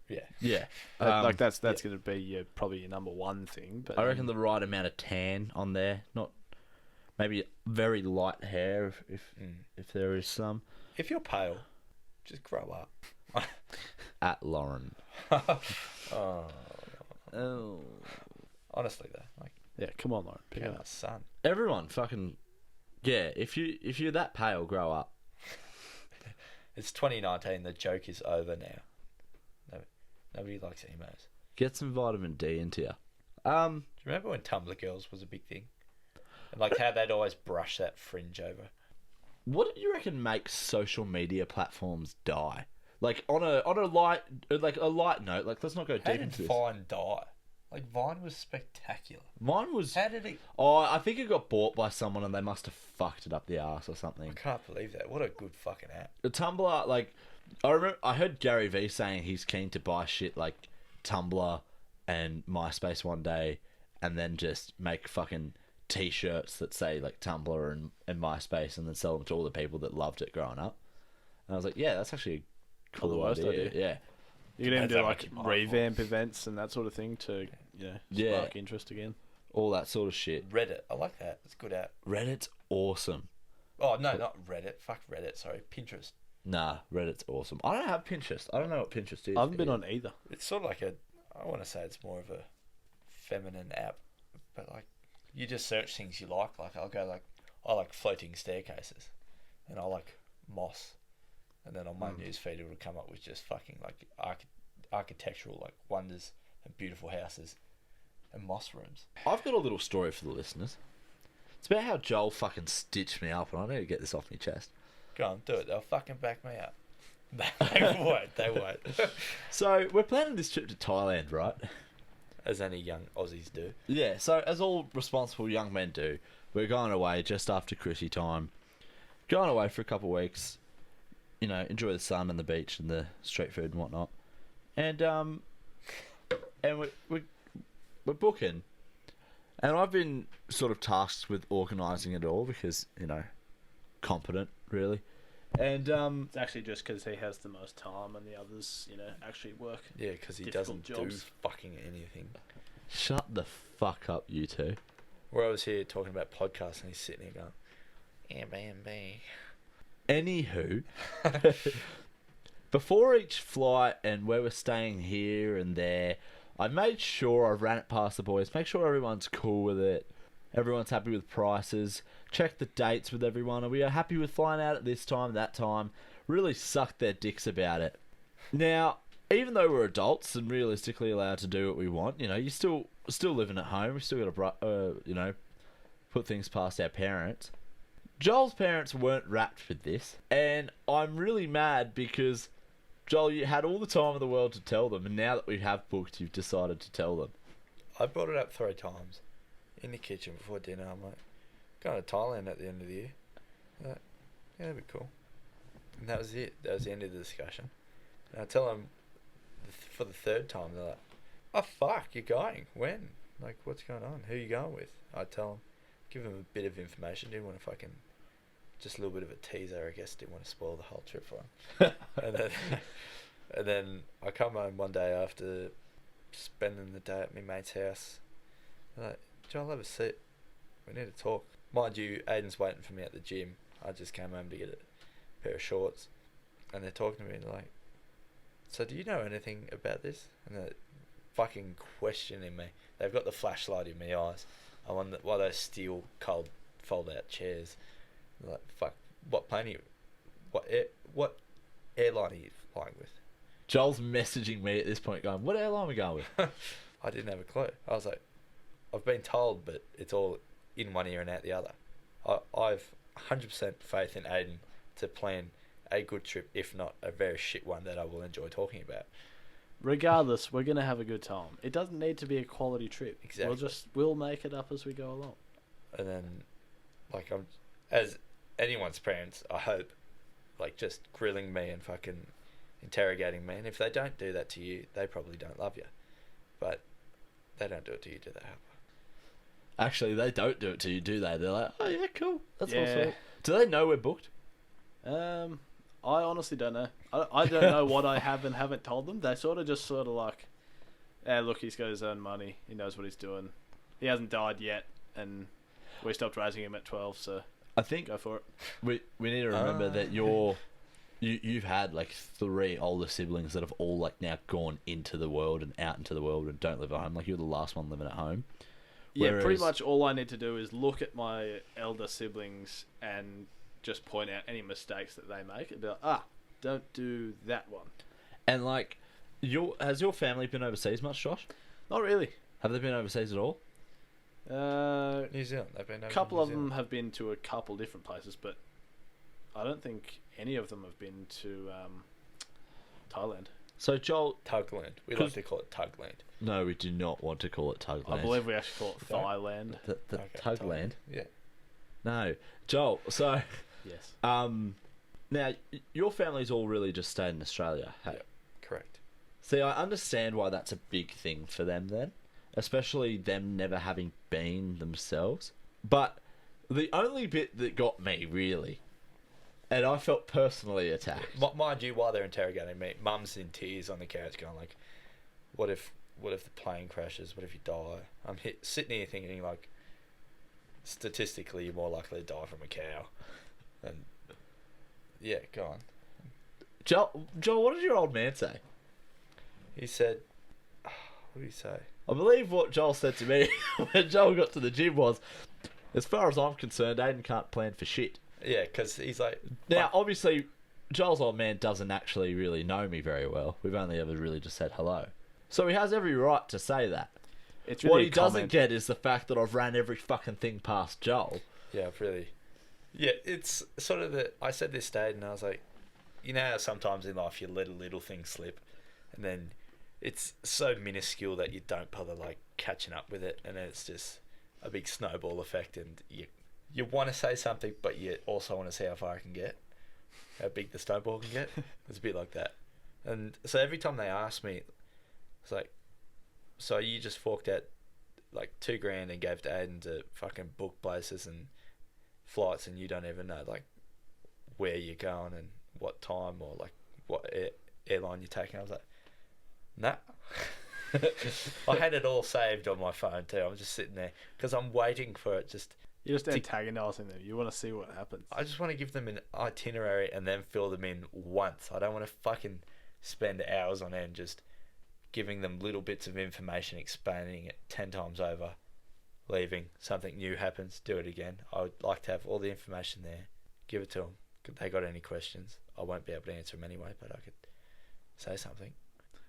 Yeah. Yeah, Like that's going to be probably your number one thing. But I reckon the right amount of tan on there, not maybe very light hair if there is some. If you're pale, just grow up. At Lauren. Oh, Oh. honestly though, like yeah, come on, Lauren, pick it become up. a son. Everyone fucking yeah. If you're that pale, grow up. It's 2019. The joke is over now. Nobody likes emos. Get some vitamin D into you. Do you remember when Tumblr girls was a big thing? And like how they'd always brush that fringe over. What do you reckon makes social media platforms die? Like on a light note, like let's not go How deep did into this. Vine die? Like Vine was spectacular. Mine was How did it? I think it got bought by someone and they must have fucked it up the arse or I something. can't believe that. What a good fucking app. The Tumblr, like I heard Gary Vee saying he's keen to buy shit like Tumblr and MySpace one day and then just make fucking t-shirts that say like Tumblr and MySpace and then sell them to all the people that loved it growing up. And I was like, yeah, that's actually a cool the worst idea. Yeah. You can even Depends do how like much you buy revamp events and that sort of thing to Yeah. spark interest again. All that sort of shit. Reddit. I like that. It's a good app. Reddit's awesome. Oh no, not Reddit. Fuck Reddit. Sorry, Pinterest. Nah, Reddit's awesome. I don't have Pinterest. I don't know what Pinterest is. I haven't been on either. It's sort of like I want to say it's more of a feminine app, but like you just search things you like. Like I'll go like I like floating staircases, and I like moss, and then on my newsfeed it would come up with just fucking like architectural like wonders and beautiful houses and moss rooms. I've got a little story for the listeners. It's about how Joel fucking stitched me up, and I need to get this off my chest. Go on, do it. They'll fucking back me up. They won't. They won't. So we're planning this trip to Thailand, right? As any young Aussies do. Yeah. So as all responsible young men do, we're going away just after Chrissy time. Going away for a couple of weeks. You know, enjoy the sun and the beach and the street food and whatnot. And we're booking. And I've been sort of tasked with organising it all because, you know, competent, really. And It's actually just because he has the most time and the others, actually work. Yeah, because he Difficult doesn't jobs. do fucking anything. shut the fuck up, you two. Where I was here talking about podcasts and he's sitting here going, Airbnb. Anywho, before each flight and where we're staying here and there, I made sure I ran it past the boys, make sure everyone's cool with it, everyone's happy with prices, check the dates with everyone, and we are happy with flying out at this time, that time, really sucked their dicks about it. Now, even though we're adults and realistically allowed to do what we want, you know, you're still living at home, we still got to, put things past our parents. Joel's parents weren't wrapped with this, and I'm really mad because, Joel, you had all the time in the world to tell them, and now that we have booked, you've decided to tell them. I brought it up 3 times in the kitchen before dinner. I'm like, going to Thailand at the end of the year. Like, yeah, that'd be cool. And that was it. That was the end of the discussion. And I tell them for the third time, they're like, "Oh fuck, you're going? When? Like, what's going on? Who are you going with?" I tell them, give them a bit of information. Didn't want to fucking just a little bit of a teaser, I guess. Didn't want to spoil the whole trip for them. and then I come home one day after spending the day at my mate's house. I'm like, Joel, have a seat. We need to talk. Mind you, Aydin's waiting for me at the gym. I just came home to get a pair of shorts. And they're talking to me and they're like, "So do you know anything about this?" And they're fucking questioning me. They've got the flashlight in my eyes. I'm on one of those steel cold fold out chairs. They're like, "Fuck, what plane are you, what airline are you flying with?" Joel's messaging me at this point going, "What airline are we going with?" I didn't have a clue. I was like, "I've been told, but it's all in one ear and out the other." I've 100% faith in Aydin to plan a good trip, if not a very shit one that I will enjoy talking about. Regardless, we're going to have a good time. It doesn't need to be a quality trip. Exactly. We'll make it up as we go along. And then, like, I'm, as anyone's parents, I hope, like, just grilling me and fucking interrogating me. And if they don't do that to you, they probably don't love you. But they don't do it to you, do they? Actually, they don't do it to you, do they? They're like, "Oh yeah, cool. That's all Yeah. sweet." Do they know we're booked? I honestly don't know. I don't know what I have and haven't told them. They sort of like, look, he's got his own money. He knows what he's doing. He hasn't died yet, and we stopped raising him at 12, so I think go for it. we need to remember that you've had like 3 older siblings that have all like now gone into the world and out into the world and don't live at home. Like you're the last one living at home. Yeah, Whereas, pretty much all I need to do is look at my elder siblings and just point out any mistakes that they make and be like, don't do that one. And like, has your family been overseas much, Josh? Not really. Have they been overseas at all? New Zealand. They've been over A couple to of New them Zealand. have been to a couple different places, but I don't think any of them have been to Thailand. So Joel, Tugland. We like to call it Tugland. no, we do not want to call it Tugland. I believe we actually call it Don't. Thailand. the Okay, Tugland. Yeah. No, Joel. So, Yes. now your family's all really just stayed in Australia. Hey? Yeah. Correct. See, I understand why that's a big thing for them then, especially them never having been themselves. But the only bit that got me really, and I felt personally attacked. Mind you, while they're interrogating me, Mum's in tears on the couch, going like, "What if the plane crashes? What if you die?" I'm sitting here thinking like, statistically, you're more likely to die from a cow. And yeah, go on. Joel, what did your old man say? He said, what did he say? I believe what Joel said to me when Joel got to the gym was, "As far as I'm concerned, Aydin can't plan for shit." Yeah, because he's like, Now, obviously, Joel's old man doesn't actually really know me very well. We've only ever really just said hello. So he has every right to say that. It's What really he a doesn't comment. get is the fact that I've ran every fucking thing past Joel. yeah, really. Yeah, it's sort of I said this day and I was like, you know how sometimes in life you let a little thing slip and then it's so minuscule that you don't bother like catching up with it, and then it's just a big snowball effect, and you want to say something but you also want to see how far it can get, how big the snowball can get. It's a bit like that. And so every time they ask me, it's like, "So you just forked out like $2,000 and gave to Aydin to fucking book places and flights, and you don't even know like where you're going and what time or like what airline you're taking?" I was like, "Nah." I had it all saved on my phone too. I'm just sitting there because I'm waiting for it. You're just antagonising them. You want to see what happens. I just want to give them an itinerary and then fill them in once. I don't want to fucking spend hours on end just giving them little bits of information, explaining it 10 times over, leaving, something new happens, do it again. I would like to have all the information there, give it to them. If they got any questions, I won't be able to answer them anyway, but I could say something.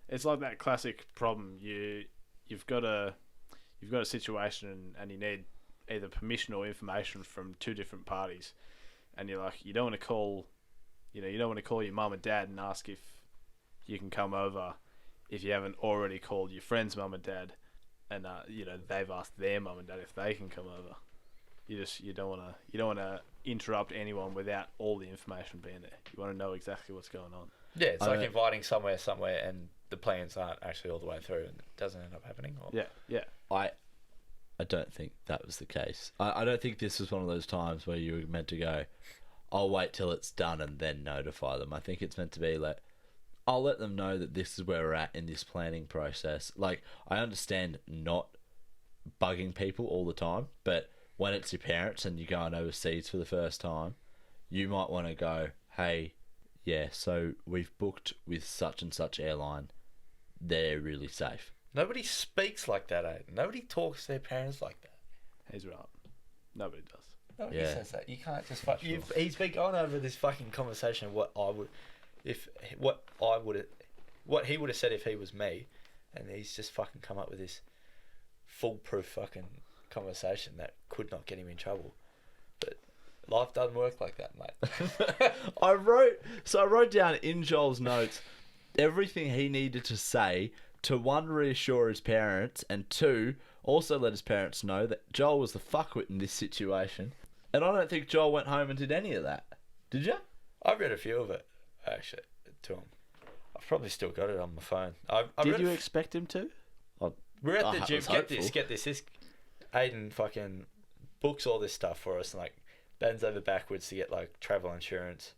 It's like that classic problem. You've got a situation and you need either permission or information from 2 different parties, and you're like, you don't want to call your mum and dad and ask if you can come over if you haven't already called your friend's mum and dad, and they've asked their mum and dad if they can come over. you don't want to interrupt anyone without all the information being there. You want to know exactly what's going on. Yeah, it's like inviting somewhere, and the plans aren't actually all the way through, and it doesn't end up happening. Or... Yeah. I don't think that was the case. I don't think this was one of those times where you were meant to go, I'll wait till it's done and then notify them. I think it's meant to be like, I'll let them know that this is where we're at in this planning process. Like, I understand not bugging people all the time, but when it's your parents and you're going overseas for the first time, you might want to go, hey, yeah, so we've booked with such and such airline. They're really safe. Nobody speaks like that, Aydin. Nobody talks to their parents like that. He's right. Nobody does. Nobody says that. You can't just He's been going over this fucking conversation of what he would have said if he was me, and he's just fucking come up with this foolproof fucking conversation that could not get him in trouble. But life doesn't work like that, mate. I wrote down in Joel's notes everything he needed to say to, one, reassure his parents, and two, also let his parents know that Joel was the fuckwit in this situation. And I don't think Joel went home and did any of that. Did you? I read a few of it, actually, to him. I've probably still got it on my phone. Did you expect him to? We're at the gym. Get this. Aydin fucking books all this stuff for us and like bends over backwards to get like travel insurance.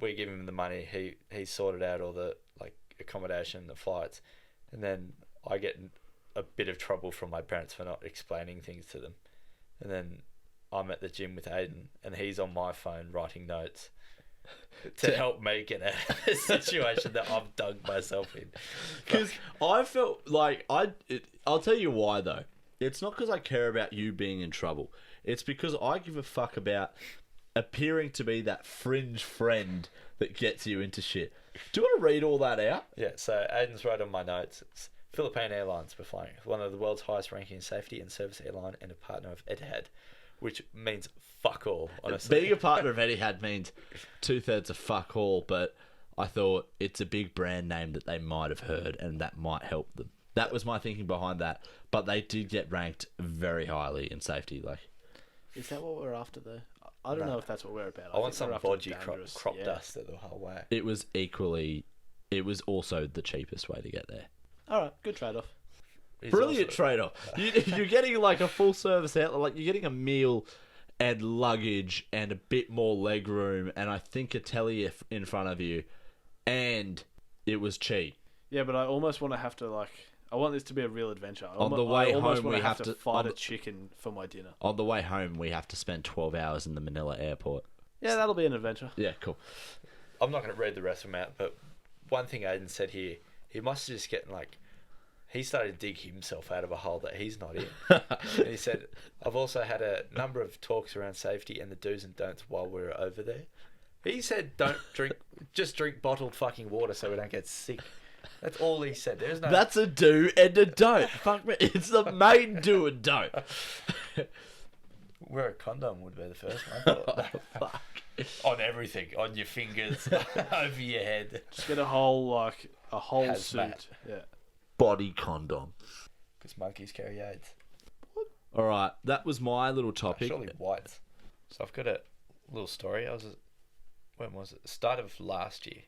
We give him the money. He sorted out all the like accommodation, the flights, and then I get in a bit of trouble from my parents for not explaining things to them. And then I'm at the gym with Aydin, and he's on my phone writing notes to help me get out of the situation that I've dug myself in. Because I felt like I'll tell you why though. It's not because I care about you being in trouble. It's because I give a fuck about appearing to be that fringe friend that gets you into shit. Do you want to read all that out? Yeah, so Aydin's wrote on my notes. It's Philippine Airlines we're flying. One of the world's highest ranking safety and service airline and a partner of Etihad, which means fuck all, honestly. Being a partner of Etihad means 2/3 of fuck all, but I thought it's a big brand name that they might have heard and that might help them. That was my thinking behind that. But they did get ranked very highly in safety. Like, is that what we're after though? I don't know if that's what we're about. I want some bodgy crop duster the whole way. It was also the cheapest way to get there. All right, good trade-off. Brilliant trade-off. You're getting like a full service outlet, like you're getting a meal and luggage and a bit more leg room and I think a telly in front of you, and it was cheap. Yeah, but I almost want to have to like. I want this to be a real adventure. On the way home, we have to fight a chicken for my dinner. On the way home, we have to spend 12 hours in the Manila airport. Yeah, that'll be an adventure. Yeah, cool. I'm not going to read the rest of them out, but one thing Aydin said here, he must have just getting like, he started to dig himself out of a hole that he's not in. And he said, I've also had a number of talks around safety and the do's and don'ts while we were over there. He said, just drink bottled fucking water so we don't get sick. That's all he said. There's no. That's a do and a don't. Fuck me. It's the main do and don't. Wear a condom would be the first one. Fuck. On everything, on your fingers, over your head. Just get a whole Hazmat. suit. Yeah. Body condom. Because monkeys carry AIDS. All right, that was my little topic. Surely whites. So I've got a little story. When was it? The start of last year,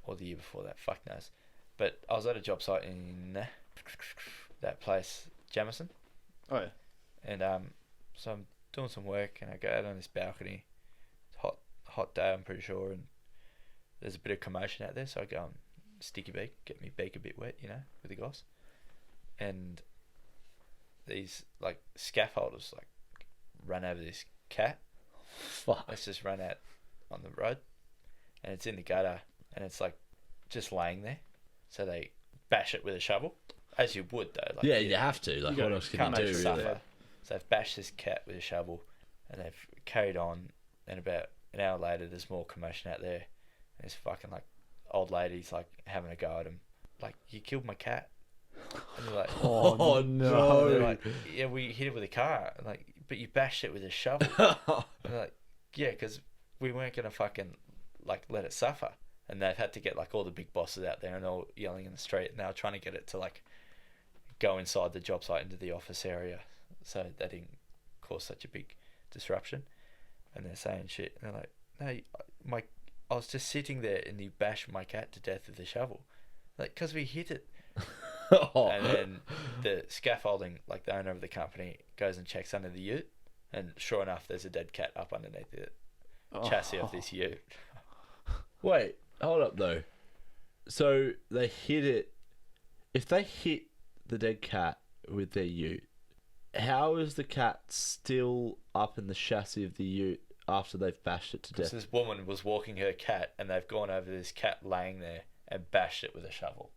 or the year before that. Fuck knows. But I was at a job site in that place, Jamison. Oh yeah. And so I'm doing some work, and I go out on this balcony. It's hot day, I'm pretty sure, and there's a bit of commotion out there. So I go and sticky beak, get me beak a bit wet, with the goss. And these like scaffolders like run over this cat. Fuck. Let's just run out on the road, and it's in the gutter, and it's like just laying there. So they bash it with a shovel, as you would though. Like, yeah, you have to. Like, what else can you do, really? Suffer. So they've bashed this cat with a shovel, and they've carried on. And about an hour later, there's more commotion out there. And there's fucking like old ladies like having a go at him, like, you killed my cat. And they're like, oh no. They're like, yeah, we hit it with a car. I'm like, but you bashed it with a shovel. And they're like, yeah, because we weren't gonna fucking like let it suffer. And they've had to get like all the big bosses out there and all yelling in the street. And they were trying to get it to like go inside the job site into the office area, so they didn't caused such a big disruption. And they're saying shit. And they're like, no, I was just sitting there and you bashed my cat to death with a shovel. Like, because we hit it. And then the scaffolding, like the owner of the company, goes and checks under the ute. And sure enough, there's a dead cat up underneath the chassis of this ute. Wait, hold up though. So they hit it. If they hit the dead cat with their ute, how is the cat still up in the chassis of the ute after they've bashed it to death? This woman was walking her cat, and they've gone over this cat laying there and bashed it with a shovel.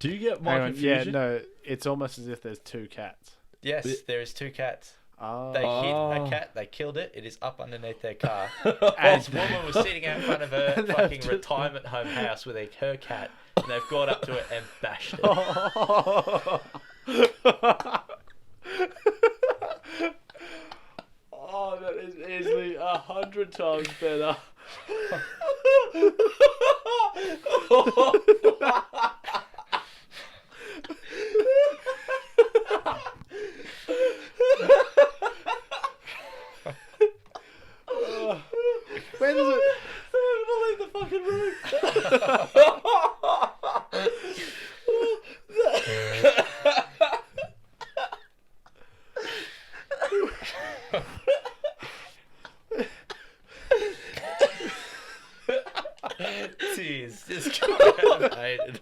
Do you get my Hang on, confusion? yeah, no, it's almost as if there's two cats. Yes, there is 2 cats. Oh. They hit a cat, they killed it, it is up underneath their car. And this woman was sitting out in front of her fucking retirement home house with her cat, and they've gone up to it and bashed it. Oh, that is easily 100 times better. Where does it? I'm gonna leave the fucking room. Tears just come out of Aydin.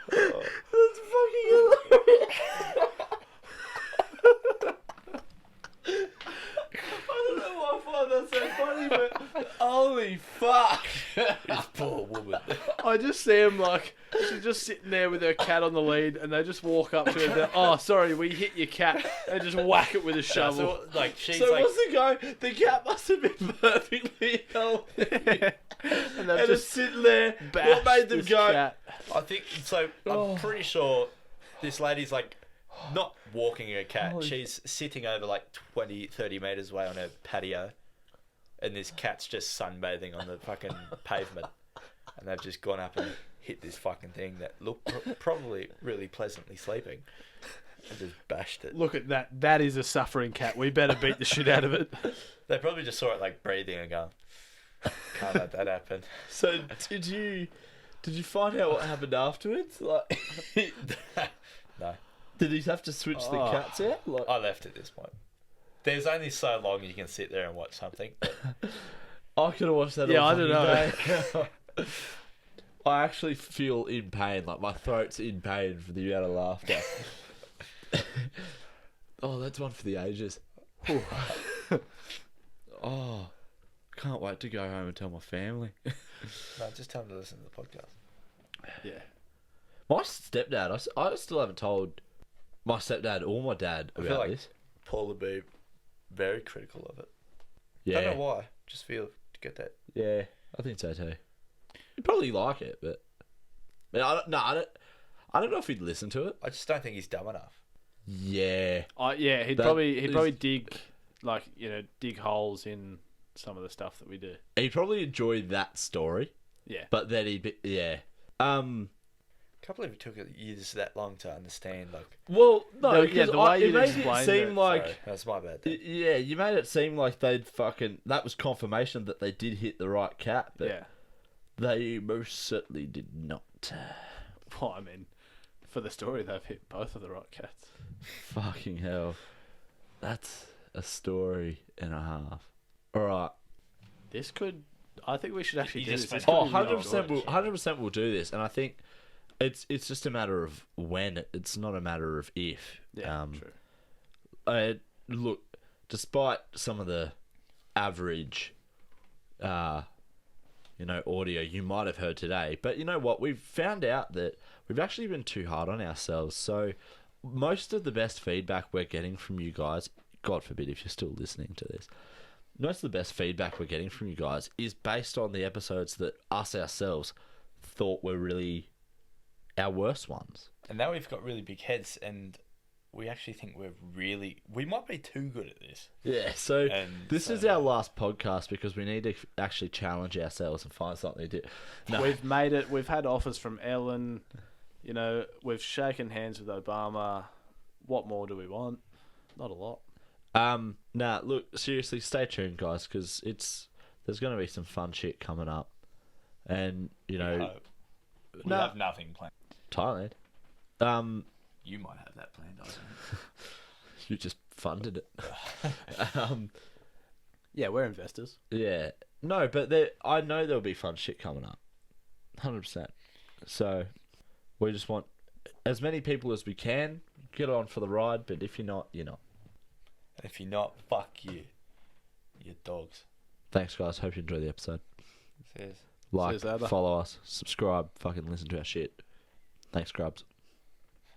That's fucking hilarious. I don't know why I find that so funny, but holy fuck. This poor woman. I just see him like she's just sitting there with her cat on the lead, and they just walk up to her. And they're, oh, sorry, we hit your cat, and just whack it with a shovel. So, like, she's So like, what's the going? The cat must have been perfectly healthy. And they've And just just sitting there. What bashed made them this go? cat. I think so. I'm pretty sure this lady's like not walking her cat. Holy- She's sitting over like 20, 30 meters away on her patio, and this cat's just sunbathing on the fucking pavement, and they've just gone up and hit this fucking thing that looked probably really pleasantly sleeping, and just bashed it. Look at that. That is a suffering cat. We better beat the shit out of it. They probably just saw it like breathing and going, "Can't let that happen." So did you find out what happened afterwards? Like, No, did he have to switch the Oh. cats out? Like, I left at this point. There's only so long you can sit there and watch something. But I could have watched that. Yeah, all I don't fucking day. I actually feel in pain. Like my throat's in pain for the amount of laughter. Oh, that's one for the ages. Oh, can't wait to go home and tell my family. no, just tell them to listen to the podcast. Yeah. My stepdad, I still haven't told my stepdad or my dad I about feel like this. Paul would be very critical of it. Yeah, Don't know why. Just feel to get that. yeah, I think so too. He'd probably like it, but I don't know if he'd listen to it. I just don't think he's dumb enough. Yeah, Yeah, he'd That probably is- dig, like, dig holes in some of the stuff that we do. he'd probably enjoy that story, Yeah. but then he'd be, yeah. Can't believe it took you just that long to understand. Like, Well, no, Yeah, because the way it you'd made it explained seem it, like, sorry, that's my bad. Then. yeah, you made it seem like they'd fucking, that was confirmation that they did hit the right cat, but Yeah. they most certainly did not. Well, I mean, for the story, they've hit both of the right cats. Fucking hell. That's a story and a half. Alright. This could. I think we should actually You do just this. This spent- Oh, could be really 100% good. we'll, 100% we'll do this, and I think it's just a matter of when. It's not a matter of if. Yeah, true. Look, despite some of the average, audio you might have heard today, but you know what? We've found out that we've actually been too hard on ourselves. So most of the best feedback we're getting from you guys, God forbid if you're still listening to this, most of the best feedback we're getting from you guys is based on the episodes that us ourselves thought were really our worst ones. And now we've got really big heads, and we actually think we might be too good at this. Yeah, so And this so- is our last podcast because we need to actually challenge ourselves and find something to do. No, We've made it. We've had offers from Ellen. We've shaken hands with Obama. What more do we want? Not a lot. Nah, look, seriously, stay tuned, guys, because there's going to be some fun shit coming up. And, you know... We have nothing planned. Thailand. You might have that planned, I don't know. You just funded it. Yeah, we're investors. Yeah. No, but I know there'll be fun shit coming up. 100%. So, we just want as many people as we can. Get on for the ride, but if you're not, you're not. And if you're not, fuck you. You dogs. Thanks, guys. Hope you enjoyed the episode. Says. Like, Says Ada. follow us, subscribe, fucking listen to our shit. Thanks, Grubs.